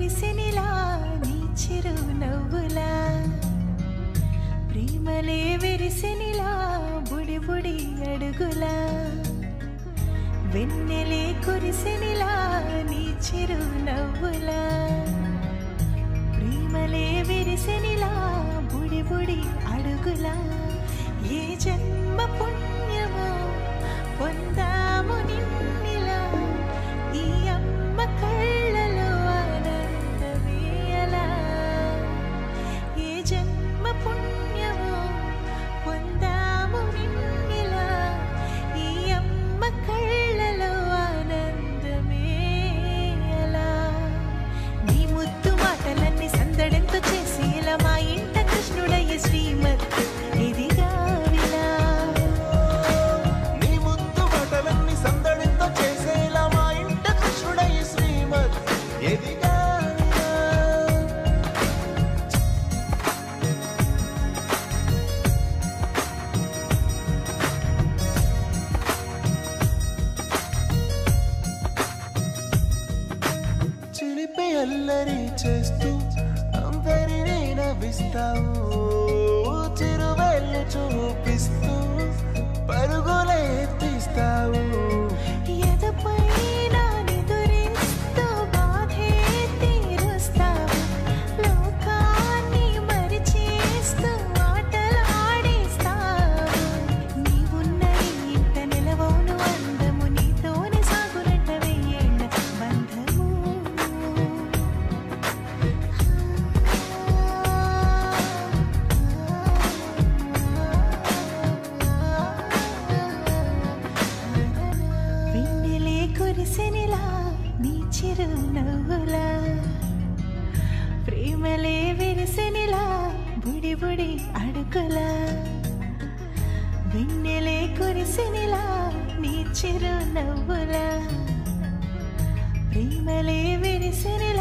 కురిసెనిలా నీ చిరు నవ్వులా ప్రేమలే విరిసెనిలా బుడి బుడి అడుగులా వెన్నెలే కురిసెనిలా నీ చిరు నవ్వులా ప్రేమలే విరిసెనిలా బుడి బుడి అడుగులా ఏ జన్మ పుణ్యమో పొందాము నిన్నిలా ఈ అమ్మ కళ్ళలో ఆనందమే అలా ఏ జన్మ పుణ్యమో పొందాము నిన్నిలా ఈ అమ్మ కళ్ళలో ఆనందమే అలా నీ ముద్దు మాటలన్నీ సందడెంతో చేసి ఇలా మా ఇంట కృష్ణుడయ్య శ్రీమత్ ఇదిగా విలా నీ ముద్దు మాటలన్నీ సందడెంతో చేసేలా మా ఇంట కృష్ణుడయ్య శ్రీమత్ ఇదిగా చిలిపి అల్లరి చేస్తూ అందరినీ నవ్విస్తావు చిరువేళ్ళు చూపిస్తూ పరుగులే తీస్తావు ఎదపై నిదురిస్తూ బాధే తీరుస్తావు లోకాన్ని మరిచేస్తూ ఆటలు ఆడిస్తావు నీవున్న ఇంత నిలవను అందము నీతోనే సాగునట్ట వెయ్యేళ్ళ బంధము వెన్నెలే కురిసెనిలా నీ చిరు నవ్వులా ప్రేమలే విరిసెనిలా బుడి బుడి అడుగులా వెన్నెలే కురిసెనిలా నీ చిరు నవ్వులా ప్రేమలే విరిసెనిలా